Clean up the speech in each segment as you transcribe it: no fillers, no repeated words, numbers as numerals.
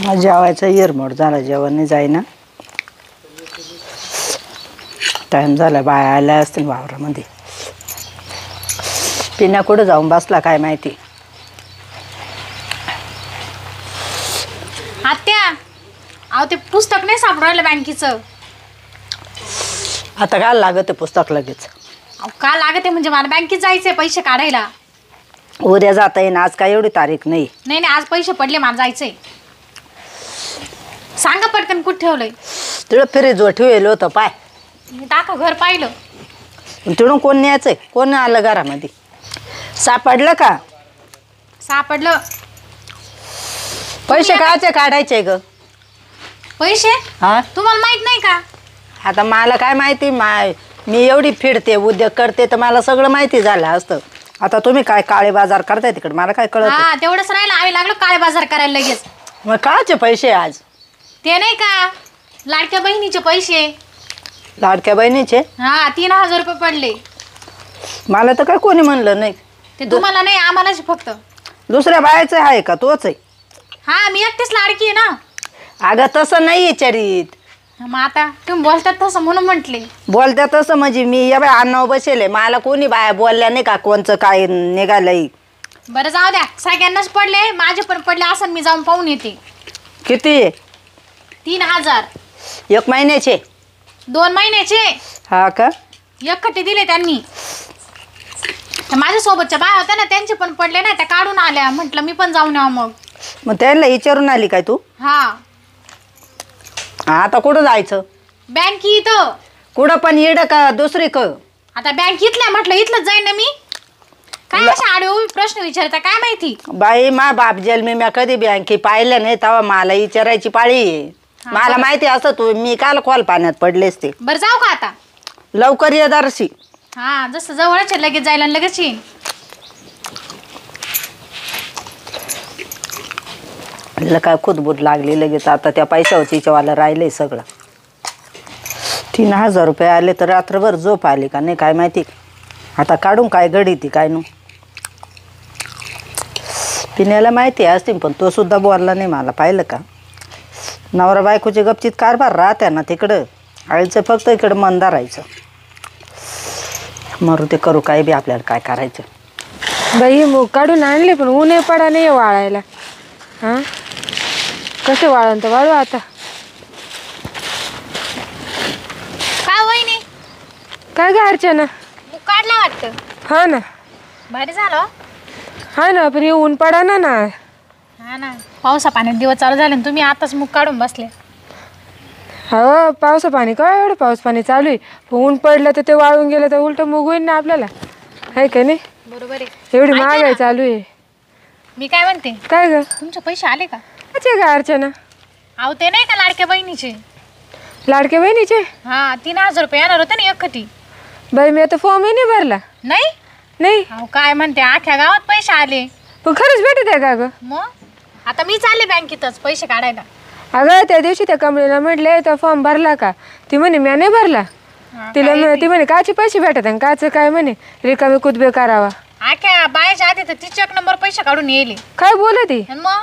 जेवायचा येरमोड झाला, जेवण नाही जाईना. टाइम झाला, बाया आल्या असतील वावरामध्ये. पिण्या कुठं जाऊन बसला काय माहिती. आत्या, अहो ते पुस्तक नाही सापडून राहिलं बँकेचं. आता काय लागत आहे पुस्तक लगेच? अहो का लागत आहे म्हणजे मला बँकेत जायचंय पैसे काढायला. उद्या जाता येईन, आज काय एवढी तारीख नाही. नाही नाही, आज पैसे पडले, मला जायचंय. सांगा पटकन कुठं ठेवलंय. तिकडं फ्रीजवर ठेवलं होतं पाय. मी टाका घर पाहिलं. तिकडून कोण न्यायचंय? कोण आलं घरामध्ये? सापडलं का? सापडलं. पैसे कायचे काढायचे ग? पैसे हा, तुम्हाला माहित नाही का? आता मला काय माहिती, मी एवढी फिरते उद्योग करते तर मला सगळं माहिती झालं असतं. आता तुम्ही काय काळे बाजार करताय तिकडे, मला काय कळत? हा तेवढंच राहिलं, आम्ही लागलो काळे बाजार करायला लगेच. मग कायचे पैसे आज? ते नाही का लाडक्या बहिणीचे पैसे. लाडक्या बहिणीचे? हा 3000 रुपये पडले. मला तर काय कोणी म्हणलं नाही. ते तुम्हाला नाही, आम्हालाच फक्त. दुसऱ्या बायाचं आहे का? तोच आहे? हा मी एकटीच लाडकी आहे ना. अगं तसं नाही विचारित. मग आता तुम्ही बोलतात तसं म्हणून म्हटले. बोलत्या तसं म्हणजे मी या बाय अन्नावर बसेले, मला कोणी बाया बोलल्या नाही का कोणचं काय निघालंय. बरं जाऊ द्या, सगळ्यांनाच पडले, माझे पण पडले असं. मी जाऊन पाहून येते. किती? 3000. 1 महिन्याचे? 2 महिन्याचे. हा का? एकखट्टे दिले त्यांनी. माझ्या सोबतच्या बाया होत्या ना, त्यांचे पण पडले ना, त्या काढून आल्या. म्हटलं मी पण जाऊन यावं. मग त्यांना विचारून आली काय तू? हा. आता कुठं जायचं? बँक इथं. कुठं पण येड का दुसरी क? आता बँक इथल्या म्हटलं इथलंच जाईन ना मी. काय अशा आडवे प्रश्न विचारता काय माहिती? बाई मा बाप जन्मी मी कधी बँके पाहिलं नाही, तेव्हा मला विचारायची पाळी आहे. मला माहिती असं तू मी काल खोल पाण्यात पडलेस ते. बरं जाऊ का आता? लवकर ये दर्शी. हा जसं जवळच आहे, लगेच जायला लगेच येईन. काय खुदबुद लागली लगेच. आता त्या पैशावर तिच्यावाला राहिलंय सगळं. 3000 रुपये आले तर रात्रभर झोप आली का नाही काय माहिती. आता काढून काय घडी ती काय नु. पिण्याला माहिती असतील पण तो सुद्धा बोलला नाही मला. पाहिलं का नवरा बायकोचे गपचीत कारभार राहत्या ना तिकडं. आईचं फक्त इकडं मन धरायचं. मरू ते करू काय बी, आपल्याला काय करायचं. बाई मूग काढून आणले पण ऊन पडा नाही वाळायला. हां कसं वाळन तर वाळू आता. काय वहिनी? काय ग अर्चना? मूग काढला वाटतं. हा ना. भारी झालं. हा ना पण हे ऊन पडा ना. हा ना, पावसा पाण्यात दिवस चालू झाले आणि तुम्ही आताच मूग काढून बसले. हो पावसा पाणी काय एवढं पाऊस पाणी चालू आहे. पण ऊन पडलं तर ते वाळून गेलं तर उलट मूग होईल ना आपल्याला, आहे का नाही? बरोबर आहे. एवढी महागाई चालू आहे. मी काय म्हणते, काय ग? तुमचे पैसे आले का? अच्छा का अर्चना? अहो ते नाही का लाडक्या बहिणीचे. लाडक्या बहिणीचे? हा 3000 रुपये येणार होते ना एकखटी. बाई मी आता फॉर्मही नाही भरला. नाही नाही. अहो काय म्हणते, अख्ख्या गावात पैसे आले. पण खरंच भेटत आहे का ग? मग आता मी चालले बँकेतच पैसे काढायला. अगं त्या दिवशी त्या कमळीला म्हटले तर फॉर्म भरला का? ती म्हणे मी नाही भरला. तिला ती म्हणे काचे पैसे भेटत आणि काचं काय म्हणे रिकामी कुदबे करावा. अख्ख्या बायाच्या आधी तर 30 नंबर पैसे काढून येले. काय बोलत ती? मग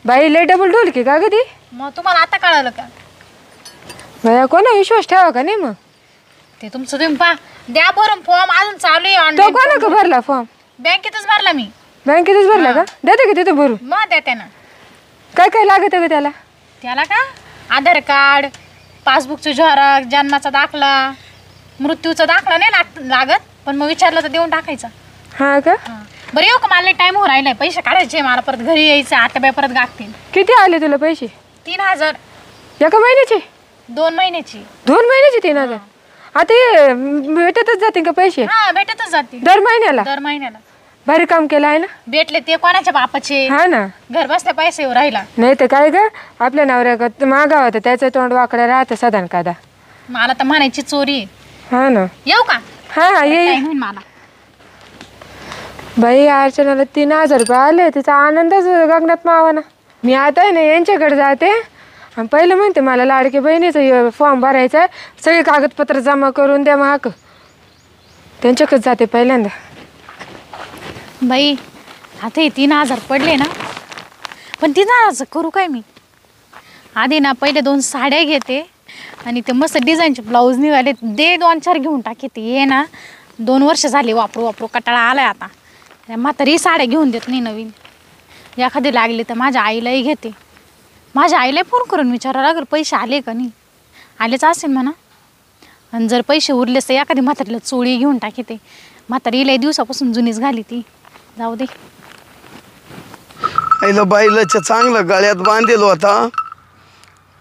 बाई लय डबल ढोल की का ग ती? मग तुम्हाला आता कळालं का? बाया कोणा विश्वास ठेवा का नाही? मग ते तुमचं तुम्ही पहा. द्या बरं फॉर्म अजून चालू आहे. तो कोणा का भरला फॉर्म? बँकेतच भरला मी. बँकेतच भरला का? देते का तिथं भरू? मग देते ना. काय काय लागत आहे त्याला? त्याला का आधार कार्ड, पासबुकचं झेरॉक्स, जन्माचा दाखला, मृत्यूचा दाखला नाही लागत. पण मग विचारलं तर देऊन टाकायचा. हा का? बरं येऊ का? मला टाइम हो राहिलाय, पैसे काढायचे मला, परत घरी यायचं. आता बाय परत गागतील. किती आले तुला पैसे? 3000. एका महिन्याचे? 2 महिन्याची. 2 महिन्याचे 3000? आता हे भेटतच जातील का पैसे? हा भेटतच जातील दर महिन्याला. दर महिन्याला. भारी काम केलं आहे ना. भेटले ते कोणाच्या बापाचे. हा ना. घर बसल्या पैसे येऊ राहिला. नाही तर काय ग आपल्या नवऱ्या मागावं होतं त्याचं तोंड वाकडं राहतं साधारण कादा. मला तर म्हणायची चोरी. हा ना. येऊ का? हा हा ये. मला बाई अर्चनाला 3000 रुपये आले. तिचा आनंदच गगनात मावा ना. मी आता आहे ना यांच्याकडे जाते आणि पहिलं म्हणते मला लाडकी बहिणीचं फॉर्म भरायचा आहे, सगळे कागदपत्र जमा करून द्या. महाग त्यांच्याकडे जाते पहिल्यांदा. बाई आता हे 3000 पडले ना, पण 3000 करू काय मी? आधी ना पहिले 2 साड्या घेते आणि ते मस्त डिझाईनचे ब्लाऊज निघाले दे 2-4 घेऊन टाके. ते ये ना 2 वर्ष झाले वापरू वापरू कटाळा आलाय आता. म्हातारी साड्या घेऊन देत नाही नवीन. एखादी लागली तर माझ्या आईलाही घेते. माझ्या आईला फोन करून विचारावं लागेल पैसे आले का नाही. आलेच असेल म्हणा. आणि जर पैसे उरलेच तर एखादी म्हातारीला चोळी घेऊन टाकी. ते म्हातारी लई दिवसापासून जुनीच घाली ती. जाऊ दे. आईला बाईलाच्या चांगलं गळ्यात बांधेल होता.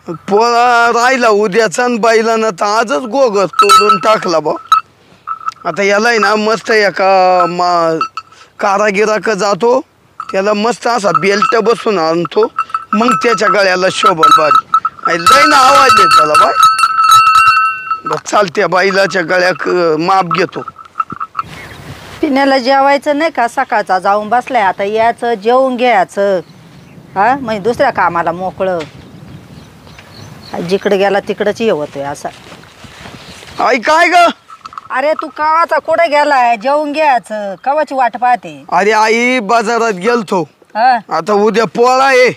पोळा राहिला उद्याचा आणि बाईला ना तर आजच गोगर तोडून टाकला बा. आता यालाय ना मस्त एका कारागिराक जातो. त्याला मस्त असा बेल्ट बसून आणतो. मग त्याच्या गळ्याला शोभल बारी. लय ना आवाज आहे त्याला बाय. चालत्या बाईलाच्या गळ्याक माप घेतो. पिण्याला जेवायचं नाही का सकाळचा जाऊन बसलाय. आता यायचं जेवून घ्यायचं. हा म्हणजे दुसऱ्या कामाला मोकळं. जिकडे गेला तिकडंच हे होतोय असा. आई काय ग? अरे तू कवाचा कुठे गेलाय? जेवून घ्यायचं. कवाची वाट पाहते? अरे आई बाजारात गेलतो. हा आता उद्या पोळा आहे.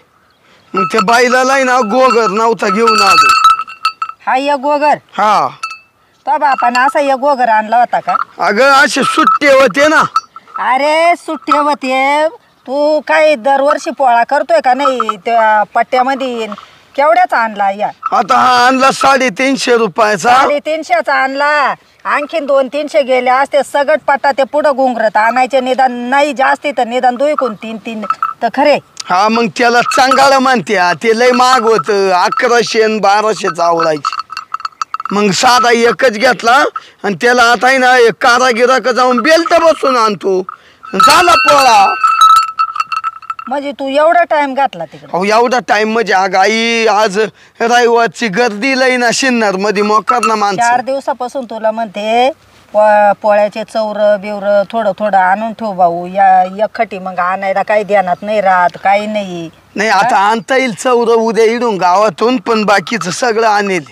मग त्या बाईला ना गोगर नव्हता घेऊन आलो. हा ये गोगर. हा तो बापानं असा ये गोगर आणला होता का? अगं असे सुट्टे होते ना. अरे सुट्टी होते. तू काय दरवर्षी पोळा करतोय का नाही? त्या पट्ट्यामध्ये केवढ्याचा आणला या? आता हा आणला 350 रुपयाचा. 350चा आणला. आणखीन 200-300 गेले असते. सगट पट्टा ते पुढं गुंगरत आणायचे. निदान नाही जास्ती तर निदान 2-3 तर खरे. हा मग त्याला चांगाला म्हणत्या. ते लय महाग होत. 1100 आणि 1200 आवडायचे. मग साधा एकच घेतला आणि त्याला आता आहे ना एक कारागिराक जाऊन बेल्ट बसून आणतो. झाला पोळा. म्हणजे तू एवढा टाइम घातला तिकडे? अहो एवढा टाइम म्हणजे आई आज रविवारची गर्दी लई ना शिन्नर मध्ये मोकार ना 4 माणसं. दिवसापासून तुला म्हणते पोळ्याचे चौर बिवर थोडं थोडं आणून ठेव भाऊ. या एकखटी मग आणायला काही ध्यानात नाही राहत काही नाही. नाही आता आणता येईल चौर उद्या इडून गावातून. पण बाकीचं सगळं आणेल.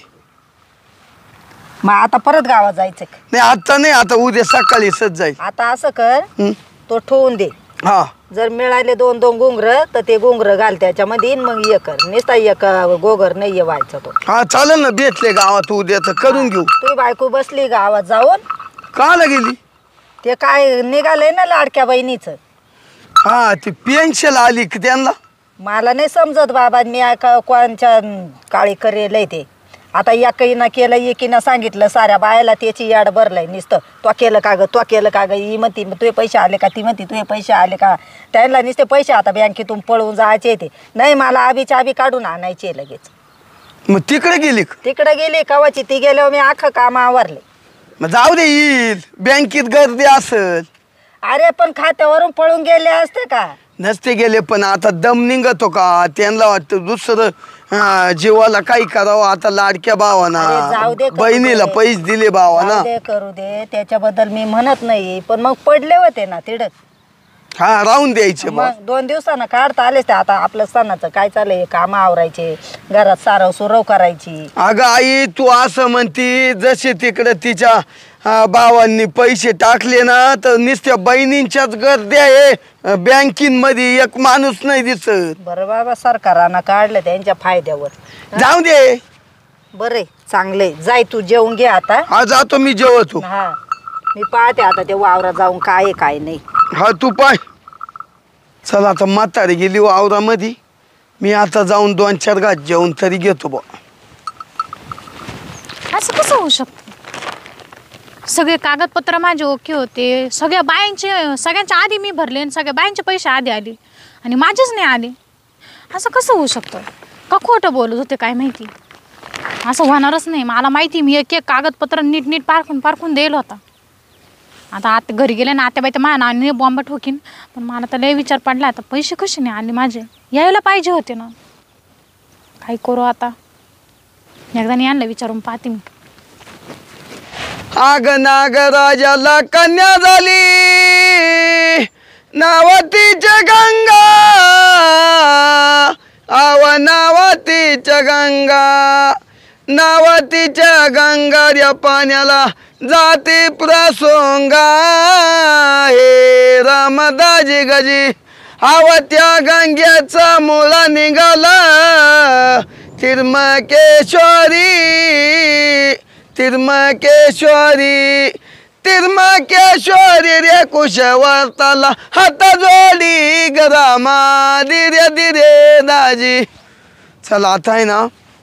मग आता परत गावात जायचं का? नाही आता नाही. आता उद्या सकाळी सच जाईल. आता असं कर, तो ठेवून दे. हा जर मिळाले 2-2 घुंगर तर ते घुंगर घाल त्याच्यामध्ये. मग ये कर. नुसता एक गोगर नाही व्हायचा तो. हा चालेल ना. भेटले गावात उद्या तर करून घेऊ. तुझी बायको बसली गावात जाऊन. काला गेली? ते काय निघालंय ना लाडक्या बहिणीचं. हा ती पेन्शन आली की त्यांना. मला नाही समजत बाबा. मी कोणच्या काळी करेल ते. आता एकीनं केलं एकीनं सांगितलं साऱ्या बायाला त्याची याड भरलंय नुसतं. तो केलं का ग तो केलं का ग. ही म्हणती तुझे पैसे आले का. ती म्हणती तुझे पैसे आले का. त्यांना नुसते पैसे आता बँकेतून पळवून जायचे ते. नाही मला आबी काढून आणायचे लगेच. मग तिकडे गेली का? तिकडे गेली कवाची. ती गेल्यावर मी अख्खं काम आवरले. मग जाऊ दे येईल. बँकेत गर्दी असल. अरे पण खात्यावरून पळून गेले असते का? नसते गेले. पण आता दम निघतो का. त्यांना वाटतं दुसरं जीवाला काही करावं. आता लाडक्या भावाना अरे जाऊ दे, करू बहिणीला दे. पैसे दिले भावाना. जाऊ दे, करू दे. त्याच्याबद्दल मी म्हणत नाही. पण मग पडले होते ना तिड. हा राहून द्यायचे बा. मग 2 दिवसानं काढता आलेच ते. आता आपलं सणाचं काय चाललंय. काम आवरायचे. घरात सारव सुरव करायची. अगं आई तू असं म्हणती जसे तिकडे तिच्या भावांनी पैसे टाकले ना तर नुसत्या बहिणींच्याच गर्दी आहे. बँकिंगमध्ये एक माणूस नाही दिसत. बरं बाबा सरकारानं काढलं त्यांच्या फायद्यावर. जाऊ दे. बरे चांगले. जाय तू जेवून घे आता. हा जातो मी जेवतो. हा मी पाहते आता ते वावरात जाऊन काय आहे काय नाही. हा तू पाय. चला आता म्हातारी गेली वावरामध्ये. मी आता जाऊन 2-4 घास जेवण तरी घेतो बा. असं कसं होऊ शकतं. सगळे कागदपत्र माझे ओके होते. सगळ्या बायांचे सगळ्यांच्या आधी मी भरले आणि सगळ्या बायांचे पैसे आधी आले आणि माझेच नाही आले. असं कसं होऊ शकतं. का खोटं बोलत होते काय माहिती. असं होणारच नाही. मला माहिती. मी एक कागदपत्र नीट पारखून देईल होता. आता घरी गेले ना आत्याबाई तर माझ्या नावाने बॉम्ब ठोकीन. पण मला तर लय विचार पडला. आता पैसे कसे नाही आले माझे. यायला पाहिजे होते ना. काय करू आता. एकदा यांना विचारून पाहते मी. आग नागराजाला कन्या झाली. नावतीच्या गंगा. नावतीच्या गंगा. नावतीच्या गंगाऱ्या पाण्याला जाती प्रसोंगा. हे रामदाजी गजी. त्या गंग्याचा मुळा निघाला. तिर्मकेश्वरी तिर्मकेश्वरी तिर्मकेश्वरी रे कुशवर्ताला हात जोडी गरामा धीरे धीरे दाजी. चला आता आहे ना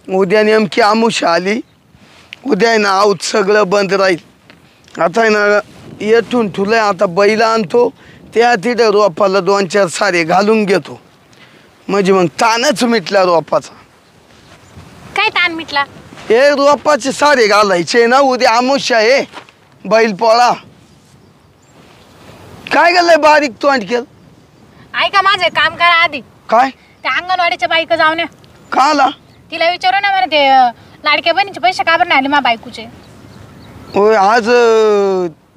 उद्या नेमकी आमुष आली. उद्या आहे ना आऊत सगळं बंद राहील. आता आहे ना येथून ठुलं आता बैल आणतो त्या तिथं रोपाला 2-4 सारे घालून घेतो म्हणजे मग ताणच मिटला रोपाचा. काय ताण मिटला? हे रोपाचे सारे घालायचे ना उद्या आमुष आहे बैल पोळा. काय गेलंय बारीक तोंड केलं? ऐका माझं काम करा आधी. काय त्या अंगणवाडीच्या बाईक जाऊन या. का आला? तिला विचारू ना मला ते लाडक्या बहिणीचे पैसे का बरं नाही आले मा बायकोचे. होय आज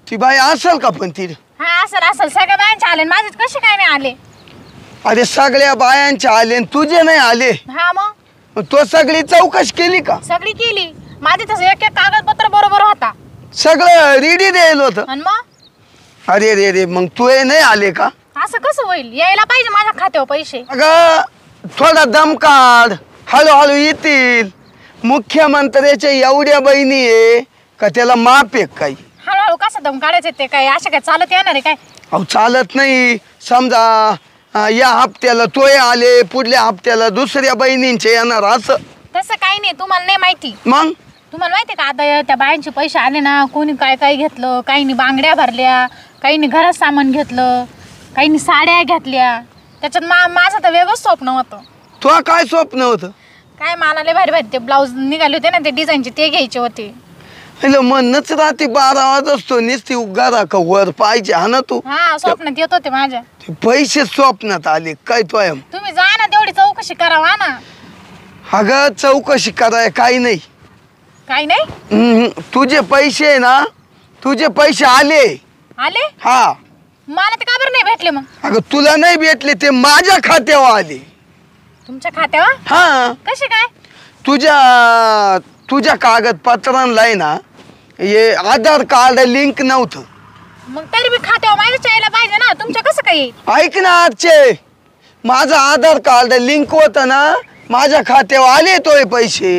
ती बाई असेल का पण ती? हा असेल सगळ्या बायांचे आले माझेच कसे काय नाही आले? अरे सगळ्या बायांचे आले आणि तुझे नाही आले. हा मग तो सगळी चौकशी केली का? सगळी केली. माझे तसं एक एक कागदपत्र बरोबर होता सगळं रेडी द्यायला होतं. आणि मग अरे रे रे मग तू नाही आले का? असं कसं होईल? यायला पाहिजे माझ्या खात्यावर पैसे. अगं थोडा दम काढ हळूहळू येतील. मुख्यमंत्र्याच्या एवढ्या बहिणी आहे का त्याला माप आहे काही? हळूहळू कसं दम काढायचे ते काय अशा काय चालत येणार आहे काय? अहो चालत नाही. समजा या हप्त्याला तोय आले पुढल्या हप्त्याला दुसऱ्या बहिणींचे येणार असं. तसं काही नाही. तुम्हाला नाही माहिती. मग तुम्हाला माहिती का आता त्या बायांचे पैसे आले ना कोणी काय काय घेतलं. काहींनी बांगड्या भरल्या, काहींनी घरात सामान घेतलं, काहींनी साड्या घेतल्या. त्याच्यात माझं तर वेगळंच स्वप्न होतं. तुला काय स्वप्न होतं? काय मला लय भारी भारी ते ब्लाऊज निघाले होते ना ते डिझाईनचे ते घ्यायचे होते. म्हणच रात्री 12 वाजतो नुसती उगारा का वर पाहिजे हा ना तू. हा स्वप्नात येत होते माझ्या. ते पैसे स्वप्नात आले काय तो? तुम्ही जा ना तेवढी चौकशी करावा ना. अगं चौकशी कराय काही नाही. काही नाही. तुझे पैसे ना तुझे पैसे आले. आले? हा. मला ते का बरं नाही भेटले मग? अगं तुला नाही भेटले ते माझ्या खात्यावर आले. तुमच्या खात्यावर? हा. कसे काय? तुझ्या कागदपत्रांना आहे ना हे आधार कार्ड लिंक नव्हतं. मग तरी मी खात्यावर माझ्या यायला पाहिजे ना. तुमच्या कसं काय? ऐक ना आजचे माझं आधार कार्ड लिंक होतं ना माझ्या खात्यावर आले तोय पैसे.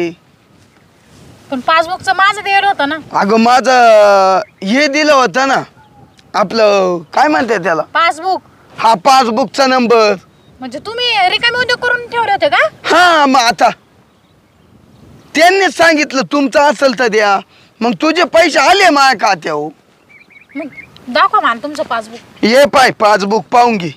पण पासबुकचं माझं दिलं होतं ना. अगं माझं हे दिलं होतं ना आपलं काय म्हणते त्याला पासबुक. हा पासबुकचा नंबर. म्हणजे तुम्ही रिकामी उद्योग करून ठेवले होते का? हा मग आता त्यांनीच सांगितलं तुमचं असेल तर द्या. मग तुझे पैसे आले माझ्या खात्यावर. मग दाखवा मला तुमचं पासबुक. ये पाय पासबुक पाहून घे.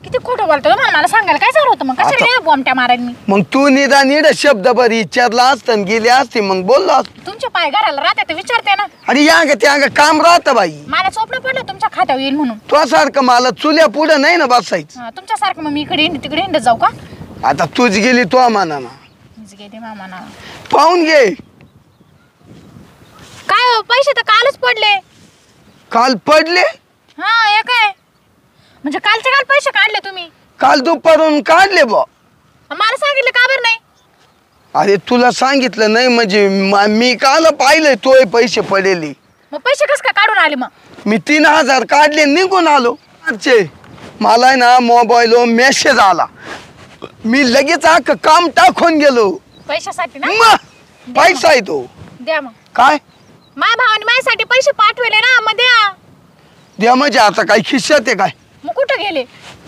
किती खोटं बोलतो मला सांगायला काय झालं होतं मग? कशाला बॉम्बट्या मारायला मी? मग तू निड शब्द बरी विचारला असतं गेले असते मग बोललो असतो. तुमच्या पाय घराला राहते तर विचारते ना. आणि या ग त्या काम राहतं बाई. मला स्वप्न पडलं तुमच्या खात्यावर येईल म्हणून. तुझ्यासारखं मला चुल्या पुढं नाही ना बसायचं. तुमच्यासारखं मग मी इकडे हिंड तिकडे हिंडत जाऊ का? आता तूच गेली तो मानाना गेले मामा. पाहून घे. काय हो, पैसे तर कालच पडले. काल पडले? हा हे काय म्हणजे कालचे काल पैसे काढले तुम्ही? काल दुपारून काढले बा. मला सांगितलं का बरं नाही? अरे तुला सांगितलं नाही म्हणजे मी काल पाहिलंय तोय पैसे पडेले. मग पैसे कस काय काढून आले मग? मी 3000 काढले निघून आलो. मला आहे ना मोबाईलवर मेसेज आला. मी लगेच काम टाकून गेलो. पैशासाठी ना? मग पैसा आहे तो. द्या मग. काय माझ्या भावाने माझ्यासाठी पैसे पाठवले ना मग द्या. द्या म्हणजे आता काय खिशात आहे काय? मग कुठं गेले?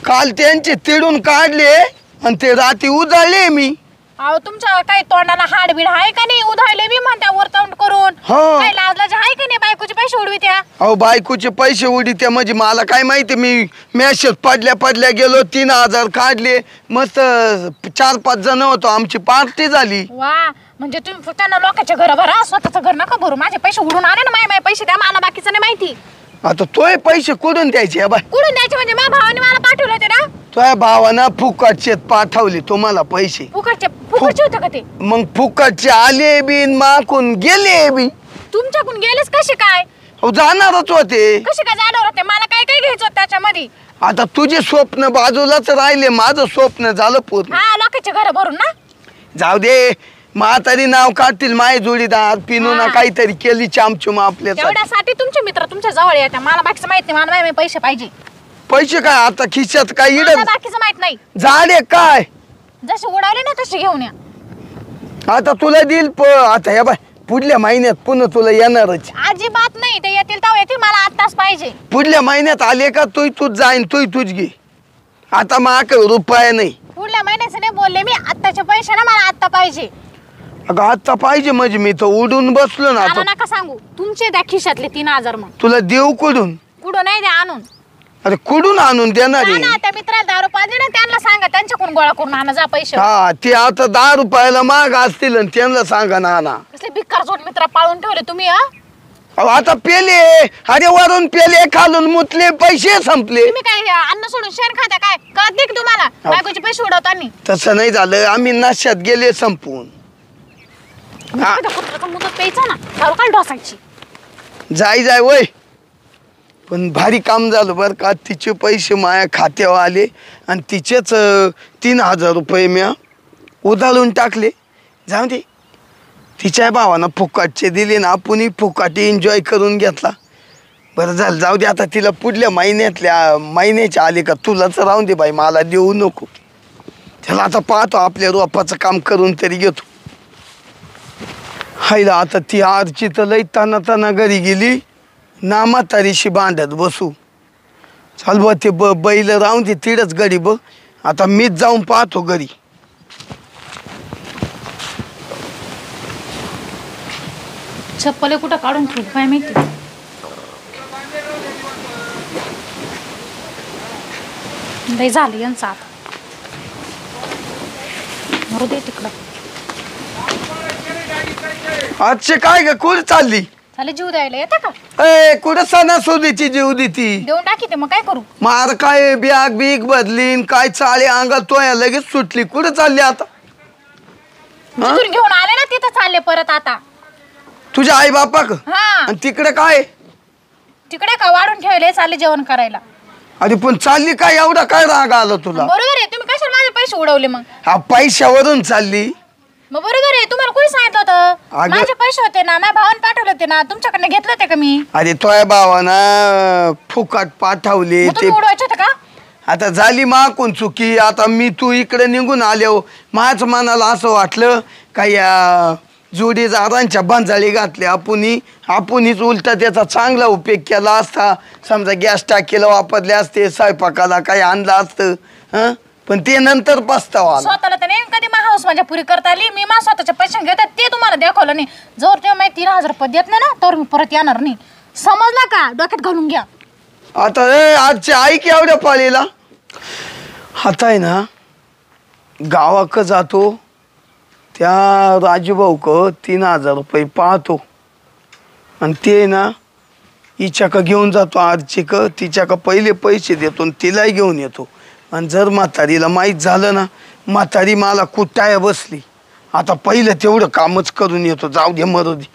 काल त्यांचे तिडून काढले आणि ते रात्री उजाळले मी. अहो तुमच्या काही तोंडाला हाडबीड आहे का नाही? उधाळले मी म्हणत्या वर तोंड करून. हो. काही लाजलाज आहे का नाही? बायकोचे पैसे उडवित्या. अहो बायकोचे पैसे उडीते म्हणजे मला काय माहिती. मी मेसेज पडल्या गेलो 3000 काढले. मस्त 4-5 जण होतो आमची पार्टी झाली. वा म्हणजे तुम्ही फक्त ना लोकांच्या घर भरा स्वतःचं घर नका भरू. माझे पैसे उडून आले ना. माझे पैसे द्या. मला बाकीचं नाही माहिती. आता तोय पैसे कुठून द्यायचे बाय? कुठून द्यायचे म्हणजे? माझ्या भावाने मला पाठवले होते ना. तुझ्या भावानं फुकटचे पाठवले तुम्हाला पैसे. फुकटचे होते का ते? मग फुकटचे आले बी माकून गेले बी. तुमच्याकडून गेलेच कसे काय? अहो जाणारच होते. कसे काय जाणार होते? मला काय काय घ्यायचं होतं त्याच्यामध्ये? आता तुझे स्वप्न बाजूलाच राहिले. माझं स्वप्न झालं पूर्ण. हा लोकांचे घर भरून ना. जाऊ दे. म्हातारी नाव काढतील माय जोडीदार पिनूना हा. काहीतरी केली चामचुम आपल्या. तेवढ्यासाठी तुमचे मित्र तुमच्या जवळ येतात. मला बाकीचं माहित नाही. मला माझे पैसे पाहिजे. पैसे काय आता खिशात काय इड मला बाकीचं माहित नाही. झाडे काय जसे उडावले ना तसे घेऊन या. आता तुला देईल आता हे बाय पुढल्या महिन्यात पुन्हा तुला येणारच. अजिबात नाही, ते येतील तेव्हा येतील, मला आत्ताच पाहिजे. पुढल्या महिन्यात आले का तूच जाईन तूच घे. आता माक रुपया नाही. पुढल्या महिन्याचं नाही बोलले मी, आत्ताचे पैसे ना मला आत्ता पाहिजे. अगं आता पाहिजे म्हणजे मी तर उडून बसलो ना मला आता. नका सांगू, तुमचे द्या खिशातले 3000. मग तुला देऊ कुठून? कुठं नाही द्या आणून. अरे कुठून आणून देणार जा आहे? ना, त्या मित्राला 10 रुपये दिले ना, त्यांना सांगा त्यांच्याकडून गोळा करून आणा जा पैसे. हा ते आता 10 रुपयाला माग असतील आणि त्यांना सांगा ना आणा. कसले भिकार जोड मित्र पाळून ठेवले तुम्ही. अहो, आता पेले अरे वरून पेले खालून मुतले पैसे संपले. तुम्ही काय अन्न सोडून शेण खाता काय? कळत नाही का तुम्हाला? बायकोचे पैसे उडवताना तसं नाही झालं, आम्ही नशात गेले संपून. मुदत प्यायचा ना, दारू काल ढोसायची. जाय वय पण भारी काम झालं बरं का. तिचे पैसे माया खात्यावर आले आणि तिचेच 3000 रुपये मी उधाळून टाकले. जाऊ दे, तिच्या भावानं फुकाटचे दिले ना, आपण फुकाटी एन्जॉय करून घेतला. बरं झालं, जाऊ दे. आता तिला पुढल्या महिन्याचे आले का तुलाच राहून दे बाई, मला देऊ नको. त्याला आता पाहतो, आपल्या रोपाचं काम करून तरी घेतो. हायला आता ती आरची तर लई ताना घरी गेली ना, म्हातारीशी भांडत बसू. चाल बा ते बैल राहून दे तिडच गडी बघ. आता मीच जाऊन पाहतो घरी. चप्पल कुठं काढून ठेवू काय माहिती. लय झालं यांचं आता, मरू दे तिकडं. आजचे काय ग कुठं चालली? चालेल, जीव द्यायला येते का? कुठं सणासुदीची जीव देती? देऊन टाकी ते, मग काय करू? मार काय बॅग बीग बदलीन काय चाले अंगात तोया लगेच सुटली. कुठं चालली आता? जिथून घेऊन आले ना तिथं चालले परत आता. तुझ्या आई बापा का? हा, आणि तिकडे काय? तिकडे का वाढून ठेवले, चालले जेवण करायला. अरे पण चालली काय, एवढा काय राग आला तुला? बरोबर आहे, तुम्ही कशाला माझे पैसे उडवले मग? हा पैशावरून चालली. मग बरोबर आहे, तुम्हाला कोणी सांगितलं होतं? माझे पैसे होते ना, माझ्या भावाने पाठवले होते ना, तुमच्याकडनं घेतले होते का मी? अरे तोया भावानं फुकाट पाठवले मग ते. तुम्ही उडवायचे होते का? आता झाली माकून चुकी. आता मी तू इकडे निघून आलो, माझ्या मनाला असं वाटलं का या जोडीदारांच्या बंजाळी घातल्या आपणच उलटा त्याचा चांगला उपयोग केला असता. समजा गॅस टाकीला वापरले असते, स्वयंपाकाला काही आणलं असतं. हं पण ते नंतर पस्तावा. स्वतःला तर नाही कधी हाऊस माझ्या पुरी करता आली. मी माझ्या स्वतःच्या पैसे घेतात ते तुम्हाला दाखवलं नाही. जर तेव्हा माहिती 3000 रुपये देत नाही ना, तर मी परत येणार नाही. समजलं का? डोक्यात घालून घ्या. आता आजची आई की एवढ्या पाळीला आता आहे ना, गावाक जातो त्या राजूभाऊ क 3000 रुपये पाहतो आणि ते ना हिच्याक घेऊन जातो. आजची क तिच्याक पहिले पैसे देतो आणि तिलाही घेऊन येतो. आणि जर म्हातारीला माहीत झालं ना, म्हातारी मला कुटाया बसली. आता पहिलं तेवढं कामच करून येतो. जाऊ दे, मरू दे.